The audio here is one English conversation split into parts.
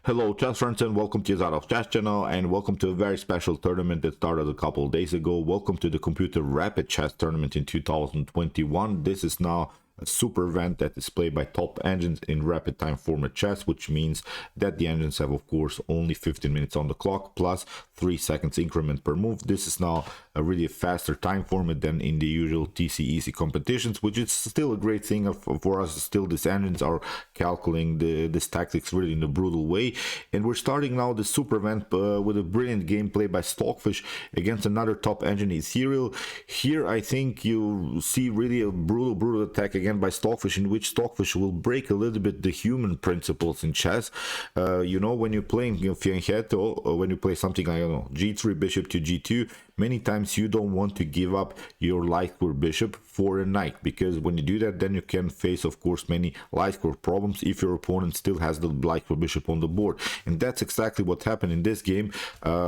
Hello chess friends and welcome to Zadov's Chess channel and welcome to a very special tournament that started a couple of days ago. Welcome to the Computer Rapid Chess Tournament in 2021. This is now a super event that is played by top engines in rapid time format chess, which means that the engines have of course only 15 minutes on the clock plus 3 seconds increment per move. This is now a really faster time format than in the usual TC-EC competitions, which is still a great thing for us. Still, these engines are calculating this tactics really in a brutal way, and we're starting now the super event with a brilliant gameplay by Stockfish against another top engine, Ethereal. Here I think you see really a brutal attack again by Stockfish, in which Stockfish will break a little bit the human principles in chess. You know, when you're playing fianchetto, or when you play something like, I don't know, g3 bishop to g2, many times you don't want to give up your light square bishop for a knight, because when you do that, then you can face of course many light square problems if your opponent still has the light square bishop on the board. And that's exactly what happened in this game.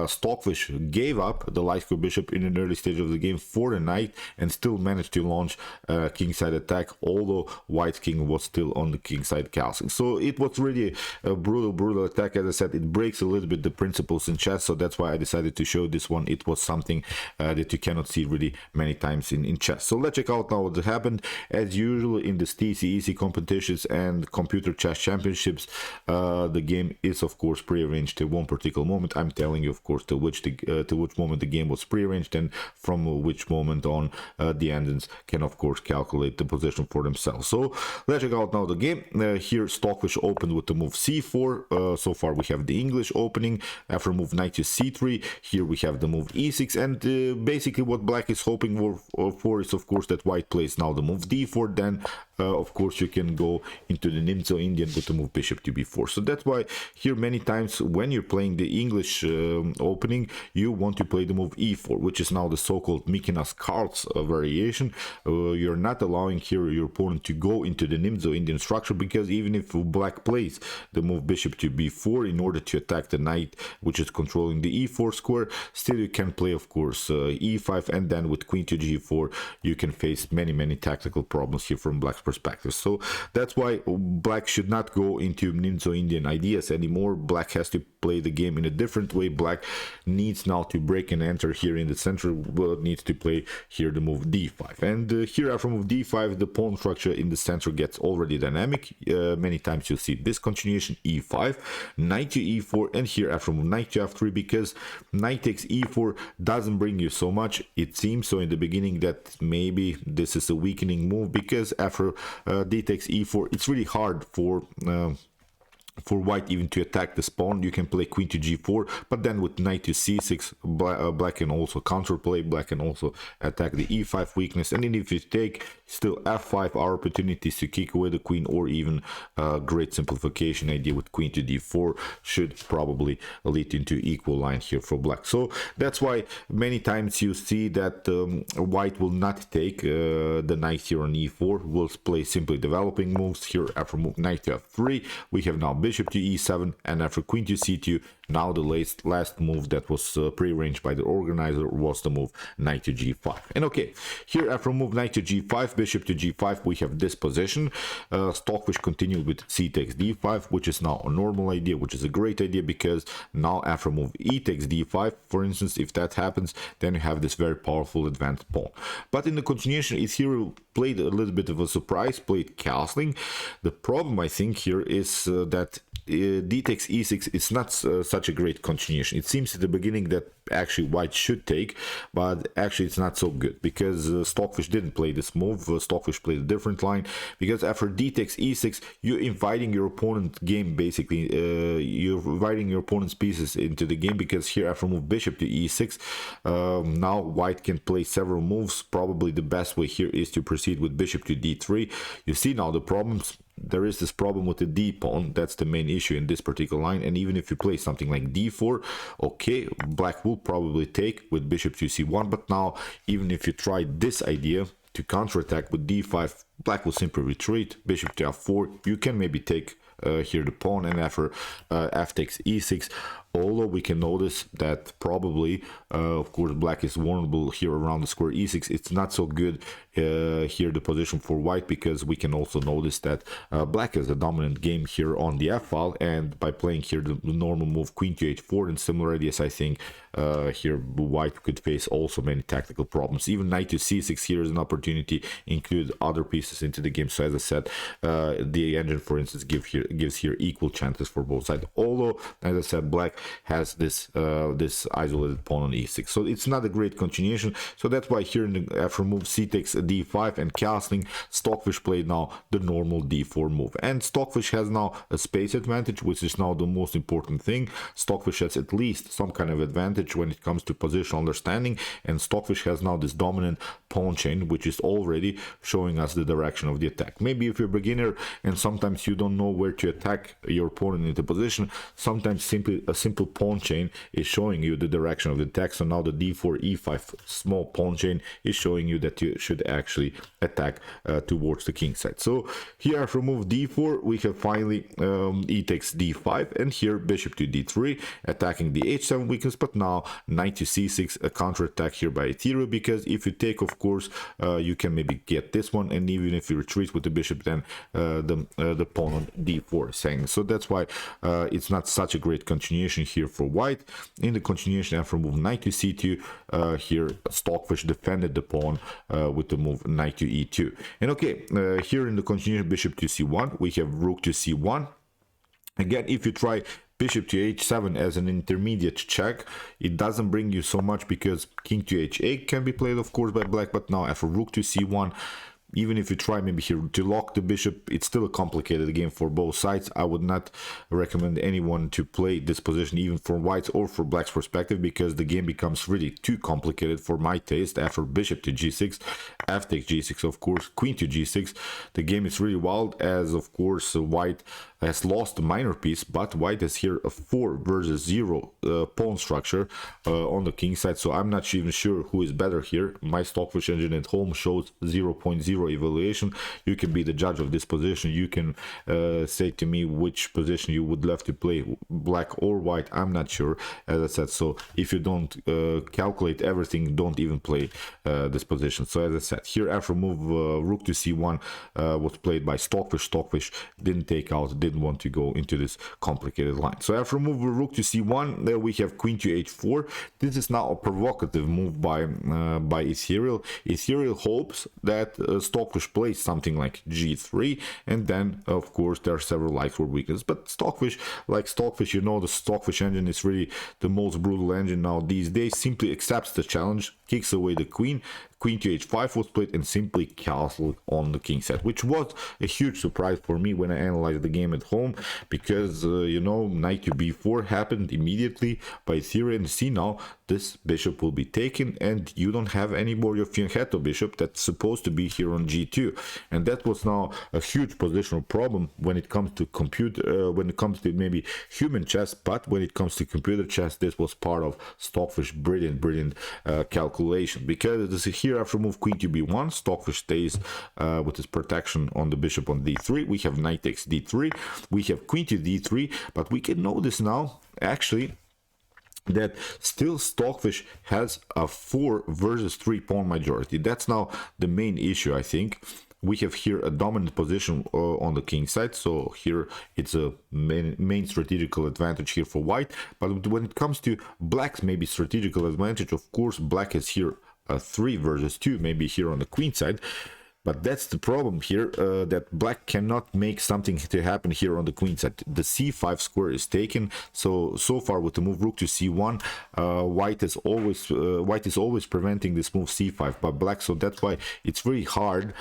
Stockfish gave up the light square bishop in an early stage of the game for a knight and still managed to launch a kingside attack, although white's king was still on the kingside castle. So it was really a brutal attack. As I said, it breaks a little bit the principles in chess, so that's why I decided to show this one. It was something that you cannot see really many times in chess. So let's check out now what happened. As usual in the TC-EC competitions and computer chess championships, the game is of course prearranged to one particular moment. I'm telling you of course to which moment the game was prearranged, and from which moment on the engines can of course calculate the position for themselves. So let's check out now the game. Here Stockfish opened with the move c4. So far we have the English opening. After move knight to c3, here we have the move e6, and basically what black is hoping for is of course that white plays now the move d4. Then of course you can go into the Nimzo Indian with the move bishop to b4. So that's why here many times when you're playing the English opening, you want to play the move e4, which is now the so-called Mikenas-Carls variation. You're not allowing here your opponent to go into the Nimzo Indian structure, because even if black plays the move bishop to b4 in order to attack the knight which is controlling the e4 square, still you can play of course e5, and then with queen to g4 you can face many tactical problems here from black's perspective. So that's why black should not go into Nimzo Indian ideas anymore. Black has to play the game in a different way. Black needs now to break and enter here in the center, but needs to play here the move d5. And here after move d5, the pawn structure in the center gets already dynamic. Many times you see this continuation e5, knight to e4, and here after move knight to f3, because knight takes e4 doesn't bring you so much. It seems so in the beginning that maybe this is a weakening move, because after d takes e4 it's really hard for white even to attack this pawn. You can play queen to g4, but then with knight to c6, black can also counterplay, black can also attack the e5 weakness, and then if you take still f5 are opportunities to kick away the queen, or even great simplification idea with queen to d4 should probably lead into equal line here for black. So that's why many times you see that white will not take the knight here on e4, will play simply developing moves. Here after move knight to f3, we have now bishop to e7, and after queen to c2, now the last move that was prearranged by the organizer was the move knight to g5. And okay, here after move knight to g5, bishop to g5, we have this position. Stockfish continued with c takes d5, which is now a normal idea, which is a great idea, because now after move e takes d5, for instance, if that happens, then you have this very powerful advanced pawn. But in the continuation, Ethereal played a little bit of a surprise, played castling. The problem I think here is that d takes e6 is not such a great continuation. It seems at the beginning that actually white should take, but actually it's not so good, because Stockfish didn't play this move. Stockfish played a different line, because after d takes e6 you're inviting your opponent's game, basically you're inviting your opponent's pieces into the game, because here after move bishop to e6, now white can play several moves. Probably the best way here is to proceed with bishop to d3. You see now the problems. There is this problem with the d pawn. That's the main issue in this particular line, and even if you play something like d4, okay, black will probably take with bishop to c1, but now even if you try this idea to counterattack with d5, black will simply retreat, bishop to f4, you can maybe take here the pawn, and after f takes e6. Although we can notice that probably, of course, black is vulnerable here around the square e6. It's not so good here the position for white, because we can also notice that black has a dominant game here on the f file, and by playing here the normal move queen to h4 and similar ideas, I think here white could face also many tactical problems. Even knight to c6 here is an opportunity, include other pieces into the game. So as I said, the engine, for instance, gives here equal chances for both sides. Although, as I said, black has this this isolated pawn on e6, so it's not a great continuation. So that's why here in the, after move c takes d5 and castling, Stockfish played now the normal d4 move, and Stockfish has now a space advantage, which is now the most important thing. Stockfish has at least some kind of advantage when it comes to positional understanding, and Stockfish has now this dominant pawn chain, which is already showing us the direction of the attack. Maybe if you're a beginner and sometimes you don't know where to attack your opponent into position, sometimes simply a simple pawn chain is showing you the direction of the attack. So now the d4 e5 small pawn chain is showing you that you should actually attack towards the king side. So here after move d4 we have finally e takes d5, and here bishop to d3 attacking the h7 weakness. But now knight to c6, a counter attack here by Ethereal, because if you take, of course, you can maybe get this one, and even if you retreat with the bishop, then the pawn on d4 is hanging. So that's why it's not such a great continuation here for white. In the continuation after move knight to c2, here Stockfish defended the pawn with the move knight to e2. And okay, here in the continuation bishop to c1, we have rook to c1. Again, if you try bishop to h7 as an intermediate check, it doesn't bring you so much, because king to h8 can be played, of course, by black. But now after rook to c1, even if you try maybe here to lock the bishop, it's still a complicated game for both sides. I would not recommend anyone to play this position, even for white's or for black's perspective, because the game becomes really too complicated for my taste. After bishop to g6, f takes g6, of course, queen to g6, the game is really wild, as of course white has lost the minor piece, but white has here a 4 versus 0 pawn structure on the king side. So I'm not even sure who is better here. My Stockfish engine at home shows 0.0 evaluation. You can be the judge of this position. You can say to me which position you would love to play, black or white. I'm not sure, as I said. So if you don't calculate everything, don't even play this position. So as I said, here after move rook to c1 was played by Stockfish. Stockfish didn't take out, didn't want to go into this complicated line. So after move rook to c1, there we have queen to h4. This is now a provocative move by Ethereal. Ethereal hopes that Stockfish plays something like g3, and then of course there are several likes for weakness. But Stockfish, like Stockfish, you know, the Stockfish engine is really the most brutal engine now these days. Simply accepts the challenge, kicks away the queen. Queen to h5 was played, and simply castled on the king side, which was a huge surprise for me when I analyzed the game at home, because you know, knight to b4 happened immediately by Ethereal, and see now this bishop will be taken, and you don't have any more of fianchetto bishop that's supposed to be here on g2, and that was now a huge positional problem when it comes to computer, when it comes to maybe human chess. But when it comes to computer chess, this was part of Stockfish brilliant calculation, because this is here after move queen to b1, Stockfish stays with his protection on the bishop on d3. We have knight takes d3, we have queen to d3, but we can notice now actually that still Stockfish has a 4 versus 3 pawn majority. That's now the main issue, I think. We have here a dominant position on the king side, so here it's a main strategical advantage here for white. But when it comes to black's maybe strategical advantage, of course black is here a 3 versus 2, maybe here on the queen side. But that's the problem here, that black cannot make something to happen here on the queen side. The c5 square is taken. So far with the move rook to c1, white is always preventing this move c5 by black. So that's why it's very hard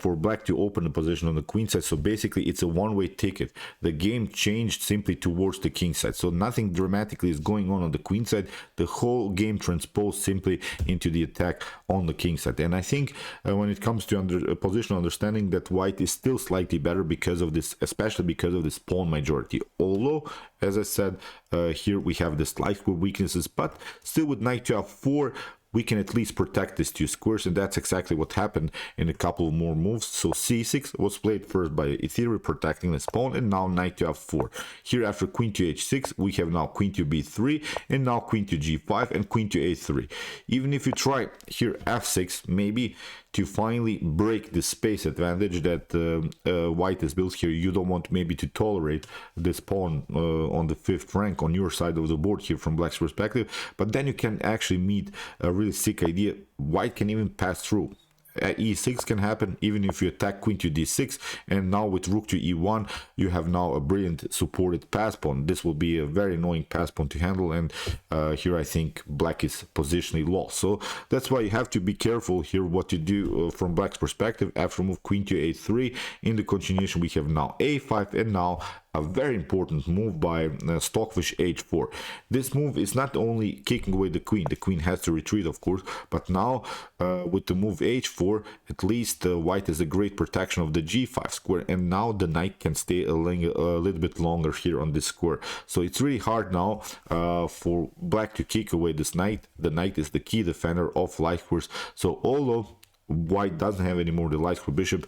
for black to open the position on the queen side. So basically it's a one-way ticket. The game changed simply towards the king side. So nothing dramatically is going on the queen side. The whole game transposed simply into the attack on the king side. And I think when it comes to positional understanding, that white is still slightly better because of this, especially because of this pawn majority. Although, as I said, here we have the slight weaknesses, but still with knight to f4, we can at least protect these two squares, and that's exactly what happened in a couple of more moves. So c6 was played first by Ethereal, protecting this pawn, and now knight to f4. Here after queen to h6, we have now queen to b3, and now queen to g5 and queen to a3. Even if you try here f6, maybe to finally break the space advantage that white has built here, you don't want maybe to tolerate this pawn on the 5th rank on your side of the board here from black's perspective, but then you can actually meet a really sick idea. White can even pass through. E6 can happen even if you attack queen to d6, and now with rook to e1 you have now a brilliant supported pass pawn. This will be a very annoying pass pawn to handle, and here I think black is positionally lost. So that's why you have to be careful here what to do from black's perspective. After move queen to a3, in the continuation we have now a5, and now a very important move by Stockfish h4. This move is not only kicking away the queen has to retreat of course, but now with the move h4, at least white has a great protection of the g5 square, and now the knight can stay a little bit longer here on this square. So it's really hard now for black to kick away this knight. The knight is the key defender of light squares, so although white doesn't have anymore the light square bishop,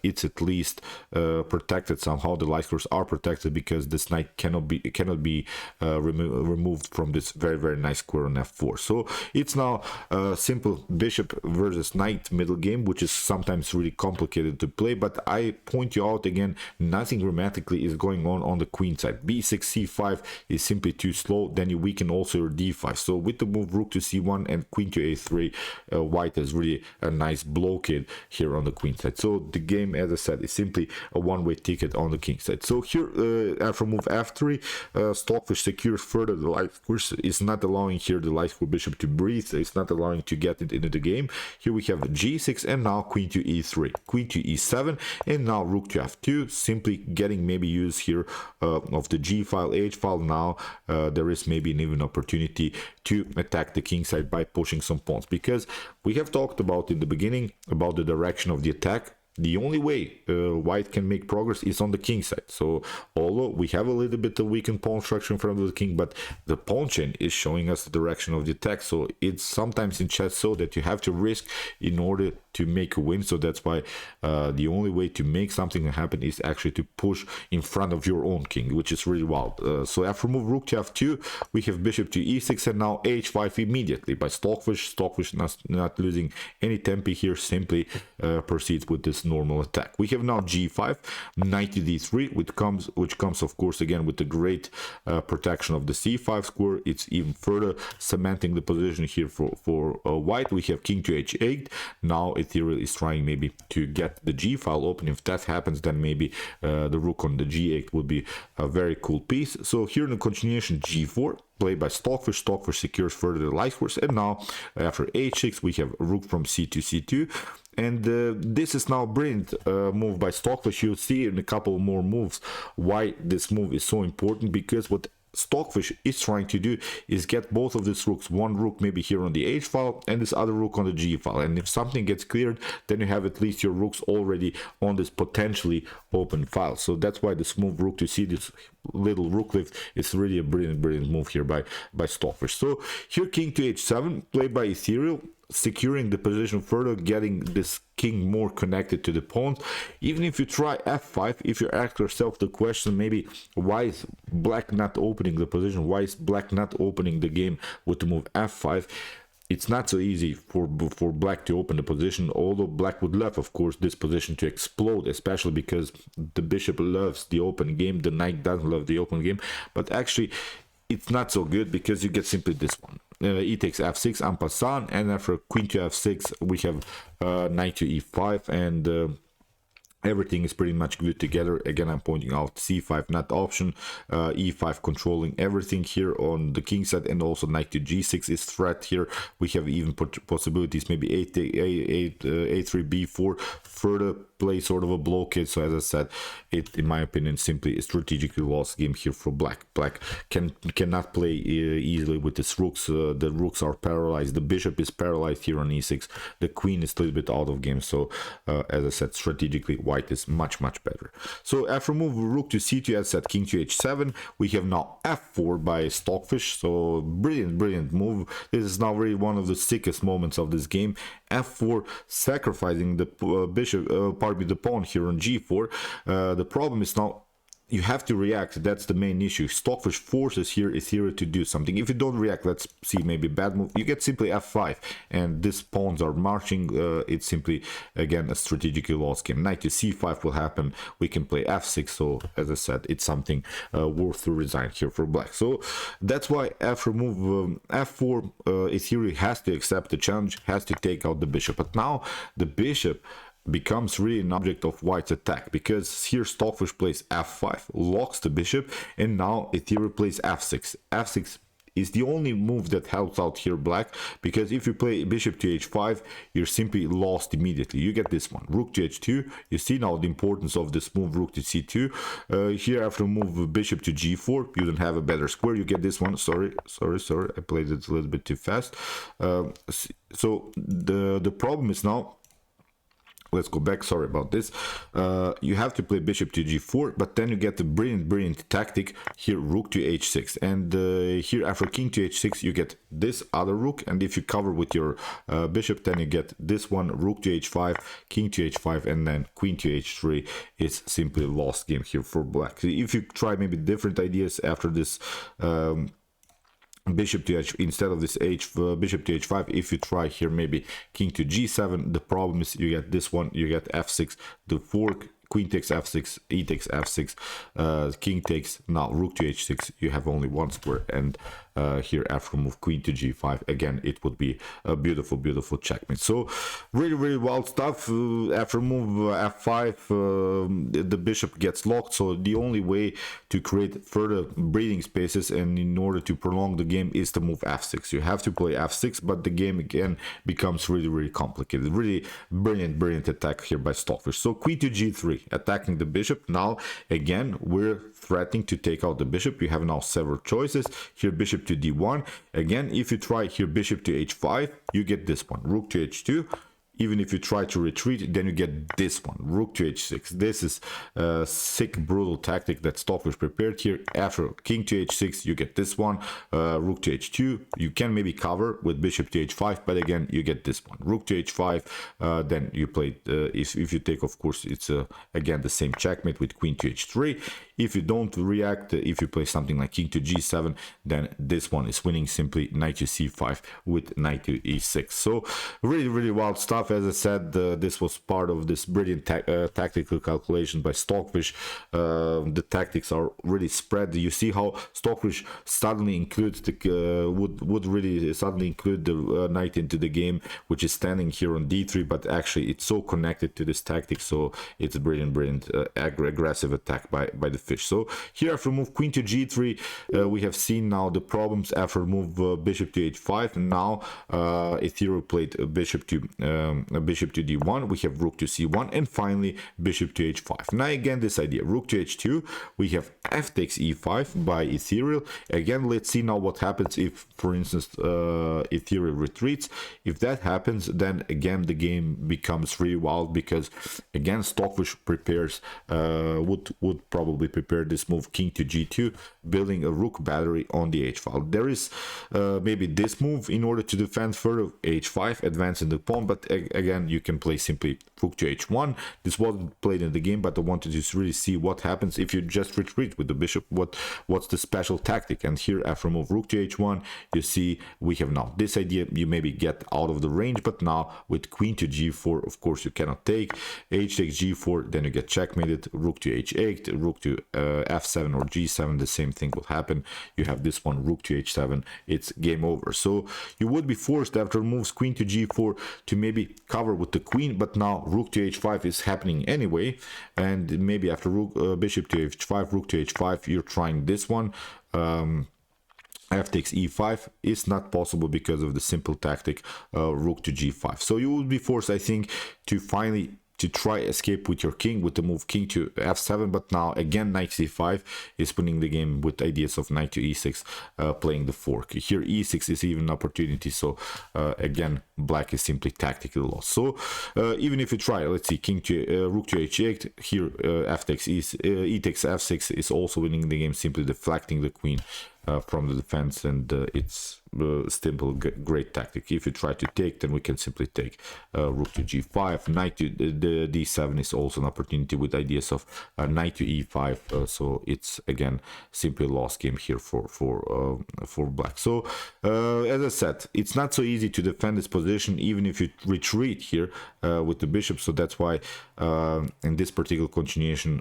it's at least protected somehow. The light squares are protected because this knight cannot be removed from this very nice square on f4. So it's now a simple bishop versus knight middle game, which is sometimes really complicated to play, but I point you out again, nothing dramatically is going on the queen side. b6 c5 is simply too slow, then you weaken also your d5. So with the move rook to c1 and queen to a3, white has really a nice blockade here on the queen side. So the game, as I said, is simply a one-way ticket on the king side. So here after move f3, Stockfish secures further the light squares. It's not allowing here the light square bishop to breathe, it's not allowing to get it into the game. Here we have g6, and now queen to e3, queen to e7, and now rook to f2, simply getting maybe use here of the g file, h file. Now there is maybe an even opportunity to attack the king side by pushing some pawns, because we have talked about in the beginning about the direction of the attack. The only way white can make progress is on the king side. So although we have a little bit of weakened pawn structure in front of the king, but the pawn chain is showing us the direction of the attack. So it's sometimes in chess so that you have to risk in order to make a win. So that's why the only way to make something happen is actually to push in front of your own king, which is really wild. So after move rook to f2, we have bishop to e6, and now h5 immediately by Stockfish. Stockfish not losing any tempi here, simply proceeds with this normal attack. We have now g5, knight to d3, which comes of course again with the great protection of the c5 square. It's even further cementing the position here for white. We have king to h8. Now Ethereal is trying maybe to get the g file open. If that happens, then maybe the rook on the g8 would be a very cool piece. So here in the continuation, g4 played by Stockfish. Stockfish secures further the light squares, and now after h6 we have rook from c2 c2, and this is now a brilliant move by Stockfish. You'll see in a couple more moves why this move is so important, because what Stockfish is trying to do is get both of these rooks, one rook maybe here on the h file and this other rook on the g file, and if something gets cleared, then you have at least your rooks already on this potentially open file. So that's why this move rook to see this little rook lift is really a brilliant move here by Stockfish. So here king to h7 played by Ethereal, securing the position further, getting this king more connected to the pawns. Even if you try f5, if you ask yourself the question maybe why is black not opening the position, why is black not opening the game with the move f5, it's not so easy for black to open the position, although black would love of course this position to explode, especially because the bishop loves the open game, the knight doesn't love the open game. But actually it's not so good, because you get simply this one. E takes f6 en passant, and after queen to f6 we have knight to e5, and everything is pretty much glued together. Again, I'm pointing out c5 not option, e5 controlling everything here on the king side, and also knight to g6 is threat here. We have even possibilities, maybe a3 b4 further play sort of a blockade. So as I said, it in my opinion simply a strategically lost game here for black. Black cannot play easily with his rooks. The rooks are paralyzed, the bishop is paralyzed here on e6, the queen is a little bit out of game. So as I said, strategically white is much better. So after move rook to c2, as said, king to h7, we have now f4 by Stockfish. So brilliant move. This is now really one of the sickest moments of this game. f4, sacrificing the bishop, pardon me, the pawn here on g4. The problem is now you have to react. That's the main issue. Stockfish forces here Ethereal to do something. If you don't react, let's see, maybe bad move, you get simply f5, and these pawns are marching. It's simply, again, a strategically lost game. Knight to c5 will happen. We can play f6. So as I said, it's something worth to resign here for black. So that's why after move f4, Ethereal has to accept the challenge, has to take out the bishop. But now the bishop becomes really an object of white's attack, because here Stockfish plays f5, locks the bishop, and now Ethereal plays f6. f6 is the only move that helps out here black, because if you play bishop to h5, you're simply lost immediately. You get this one, rook to h2. You see now the importance of this move, rook to c2. Here after move bishop to g4, you don't have a better square. You get this one. Sorry, I played it a little bit too fast. So the problem is now, let's go back, sorry about this. You have to play bishop to g4, but then you get the brilliant tactic here, rook to h6, and here after king to h6 you get this other rook, and if you cover with your bishop, then you get this one, rook to h5, king to h5, and then queen to h3. It's simply a lost game here for black. If you try maybe different ideas after this bishop to h, instead of this bishop to h5, if you try here maybe king to g7, the problem is you get this one, you get f6, the fork, queen takes f6, e takes f6, king takes, now rook to h6, you have only one square, and here after move queen to g5, again it would be a beautiful checkmate. So really wild stuff. After move f5, the bishop gets locked, so the only way to create further breathing spaces and in order to prolong the game is to move f6. You have to play f6, but the game again becomes really complicated. Really brilliant attack here by Stockfish. So queen to g3, attacking the bishop. Now again we're threatening to take out the bishop. You have now several choices here, bishop to d1. Again, if you try here bishop to h5, you get this one, rook to h2. Even if you try to retreat, then you get this one, rook to h6. This is a sick, brutal tactic that Stockfish prepared here. After king to h6, you get this one, rook to h2. You can maybe cover with bishop to h5, but again, you get this one, rook to h5. Then you play, if you take, of course, it's again the same checkmate with queen to h3. If you don't react, if you play something like king to g7, then this one is winning, simply knight to c5 with knight to e6. So really wild stuff. As I said, this was part of this brilliant tactical calculation by Stockfish. The tactics are really spread. You see how Stockfish suddenly includes the would really suddenly include the knight into the game, which is standing here on d3, but actually it's so connected to this tactic. So it's a brilliant aggressive attack by the fish. So here after move queen to g3, we have seen now the problems after move bishop to h5. Now Ethereal played bishop to d1. We have rook to c1, and finally bishop to h5. Now again this idea, rook to h2. We have f takes e5 by Ethereal. Again, let's see now what happens if, for instance, Ethereal retreats. If that happens, then again the game becomes really wild, because again Stockfish prepares would probably prepare this move king to g2, building a rook battery on the h file. There is maybe this move in order to defend further h5, advancing the pawn, but again you can play simply rook to h1. This wasn't played in the game, but I wanted to really see what happens if you just retreat with the bishop. What's the special tactic? And here after move rook to h1, you see we have now this idea, you maybe get out of the range, but now with queen to g4, of course you cannot take, h takes g4, then you get checkmated, rook to h8, rook to f7 or g7, the same thing will happen. You have this one, rook to h7, it's game over. So you would be forced after moves queen to g4 to maybe cover with the queen, but now rook to h5 is happening anyway, and maybe after rook, bishop to h5, rook to h5, you're trying this one. F takes e5 is not possible because of the simple tactic rook to g5. So you would be forced, I think, to finally to try escape with your king with the move king to f7, but now again Nxg5 is winning the game with ideas of knight to e6, playing the fork. Here e6 is even an opportunity, so again black is simply tactically lost. So even if you try, let's see, king to rook to h8, here f takes e takes f6 is also winning the game, simply deflecting the queen from the defense, and it's simple, great tactic. If you try to take, then we can simply take rook to g5, knight to the d7 is also an opportunity with ideas of knight to e5, so it's again simply a lost game here for black. So as I said, it's not so easy to defend this position even if you retreat here with the bishop, so that's why in this particular continuation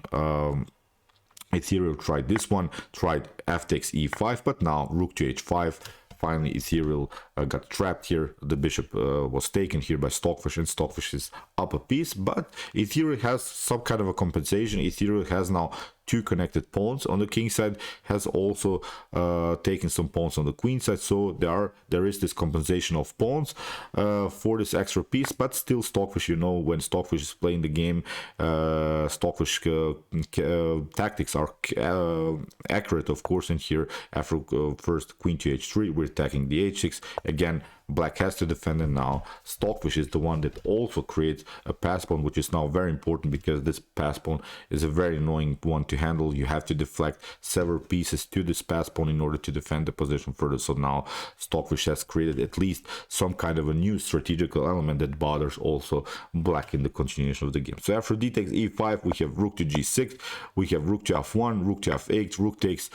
Ethereal tried this one, tried f takes e5, but now rook to h5. Finally, Ethereal got trapped here. The bishop was taken here by Stockfish, and Stockfish is up a piece. But Ethereal has some kind of a compensation. Ethereal has now two connected pawns on the king side, has also taken some pawns on the queen side, so there is this compensation of pawns for this extra piece. But still, Stockfish, you know, when Stockfish is playing the game, Stockfish tactics are accurate, of course. And here, after first queen to h3, we're attacking the h6 again. Black has to defend, and now Stockfish is the one that also creates a pass pawn, which is now very important because this pass pawn is a very annoying one to handle. You have to deflect several pieces to this pass pawn in order to defend the position further. So now Stockfish has created at least some kind of a new strategical element that bothers also black in the continuation of the game. So after d takes e5, we have rook to g6, we have rook to f1, rook to f8, rook takes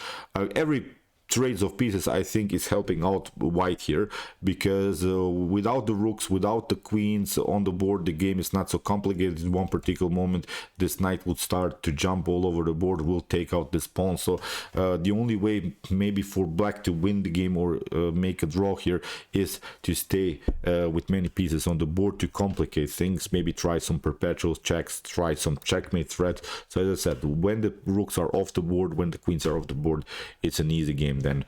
every trades of pieces, I think, is helping out white here, because without the rooks, without the queens on the board, the game is not so complicated. In one particular moment, this knight would start to jump all over the board, will take out this pawn. So the only way maybe for black to win the game or make a draw here is to stay with many pieces on the board to complicate things, maybe try some perpetual checks, try some checkmate threats. So as I said, when the rooks are off the board, when the queens are off the board, it's an easy game then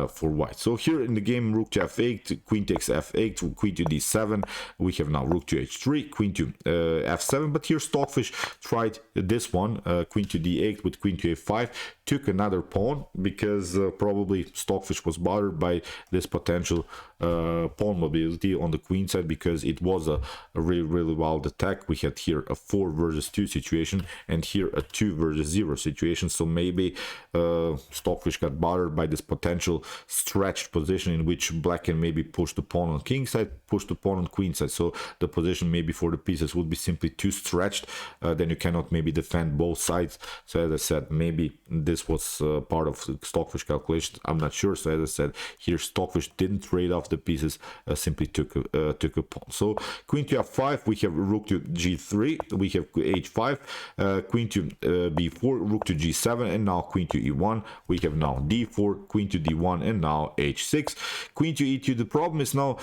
for white. So here in the game, rook to f8, queen takes f8, queen to d7, we have now rook to h3, queen to f7, but here Stockfish tried this one, queen to d8 with queen to a5, took another pawn because probably Stockfish was bothered by this potential pawn mobility on the queen side, because it was a really wild attack. We had here a 4 versus 2 situation and here a 2 versus 0 situation, so maybe Stockfish got bothered by this potential stretched position in which black can maybe push the pawn on king side, push the pawn on queen side, so the position maybe for the pieces would be simply too stretched, then you cannot maybe defend both sides. So as I said, maybe this was part of Stockfish calculation, I'm not sure. So as I said, here Stockfish didn't trade off the pieces, simply took a pawn. So queen to f5, we have rook to g3, we have h5, queen to b4, rook to g7, and now queen to e1, we have now d4, queen to d1, and now h6, queen to e2. The problem is now,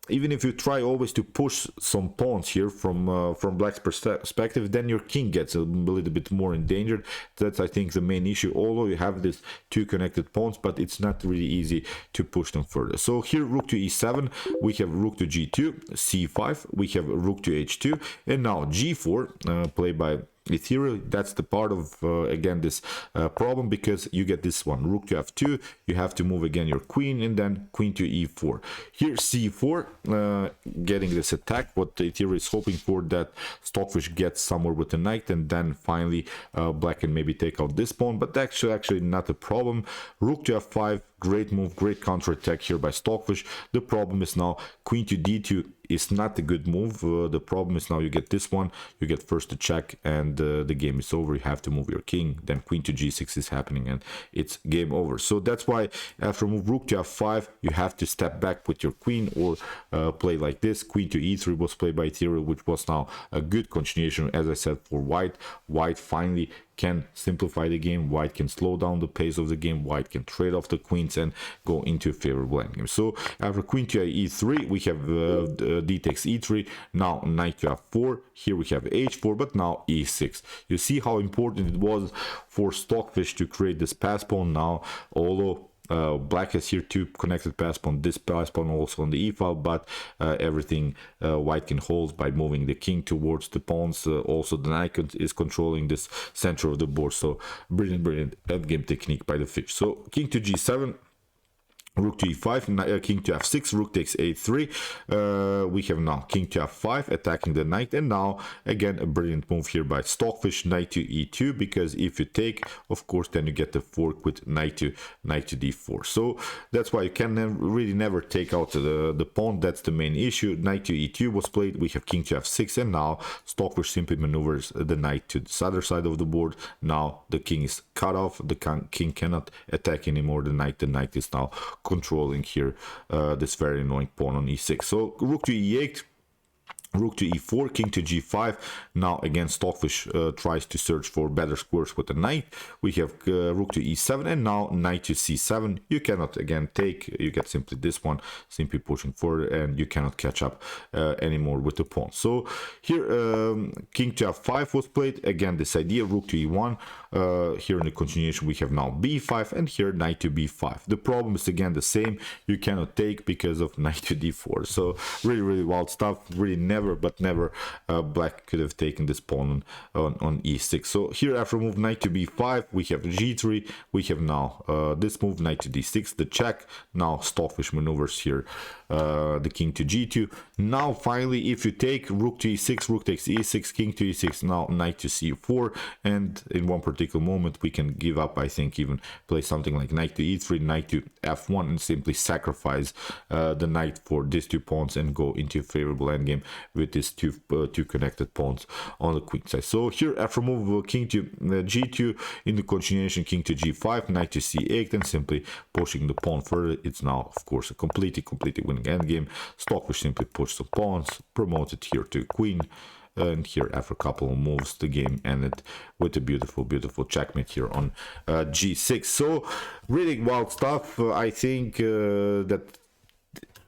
even if you try always to push some pawns here from black's perspective, then your king gets a little bit more endangered. That's, I think, the main issue. Although you have these two connected pawns, but it's not really easy to push them further. So here rook to e7, we have rook to g2, c5, we have rook to h2, and now g4 played by Ethereal. That's the part of again this problem, because you get this one, rook to f2, you have to move again your queen, and then queen to e4. Here c4, getting this attack, what Ethereal is hoping for, that Stockfish gets somewhere with the knight, and then finally black can maybe take out this pawn, but actually not a problem. Rook to f5, great move, great counter attack here by Stockfish. The problem is now queen to d2 is not a good move. The problem is now you get this one, you get first a check, and the game is over. You have to move your king, then queen to g6 is happening, and it's game over. So that's why after move rook to f5, you have to step back with your queen, or play like this. Queen to e3 was played by Ethereal, which was now a good continuation, as I said, for white. White finally can simplify the game, white can slow down the pace of the game, white can trade off the queens and go into a favorable endgame. So after queen to e3, we have d takes e3, now knight to f4, here we have h4, but now e6. You see how important it was for Stockfish to create this pass pawn now, although Black has here two connected pass pawn, this pass pawn also on the e file, but everything white can hold by moving the king towards the pawns. Also the knight is controlling this center of the board, so brilliant endgame technique by the fish. So king to g7, rook to e5, king to f6, rook takes a3. We have now king to f5 attacking the knight, and now again a brilliant move here by Stockfish, knight to e2, because if you take, of course, then you get the fork with knight to d4. So that's why you can really never take out the pawn. That's the main issue. Knight to e2 was played. We have king to f6, and now Stockfish simply maneuvers the knight to the other side of the board. Now the king is cut off. The king cannot attack anymore the knight. The knight is now controlling here this very annoying pawn on e6. So rook to e8, rook to e4, king to g5. Now again Stockfish tries to search for better squares with the knight. We have rook to e7, and now knight to c7. You cannot again take, you get simply this one, simply pushing forward, and you cannot catch up anymore with the pawn. So here king to f5 was played. Again this idea, rook to e1. Here in the continuation we have now b5, and here knight to b5. The problem is again the same, you cannot take because of knight to d4. So really wild stuff. Really never black could have taken this pawn on e6. So here after move knight to b5, we have g3. We have now this move knight to d6, the check. Now Stockfish maneuvers here the king to g2. Now finally, if you take rook to e6, rook takes e6, king to e6, now knight to c4, and in one particular moment we can give up, I think, even play something like knight to e3, knight to f1, and simply sacrifice the knight for these two pawns and go into a favorable endgame with these two connected pawns on the queen side. So here after move king to g2, in the continuation king to g5, knight to c8, and simply pushing the pawn further. It's now of course a completely winning endgame. Stockfish simply pushed some pawns, promoted here to queen, and here after a couple of moves the game ended with a beautiful checkmate here on g6. So really wild stuff. I think that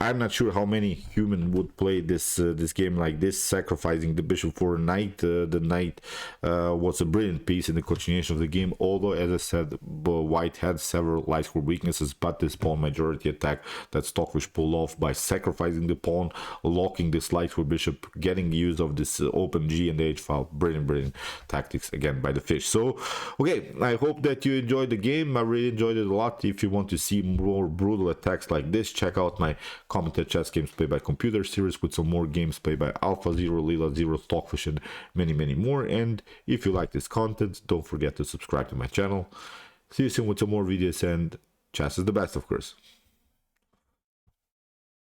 I'm not sure how many human would play this game like this, sacrificing the bishop for a knight. The knight was a brilliant piece in the continuation of the game, although as I said, white had several light square weaknesses, but this pawn majority attack that Stockfish pulled off by sacrificing the pawn, locking this light square bishop, getting use of this open g and h file, brilliant tactics again by the fish. So okay, I hope that you enjoyed the game. I really enjoyed it a lot. If you want to see more brutal attacks like this, check out my commented chess games played by computer series with some more games played by Alpha Zero, Lila Zero, Stockfish, and many more. And if you like this content, don't forget to subscribe to my channel. See you soon with some more videos, and chess is the best, of course.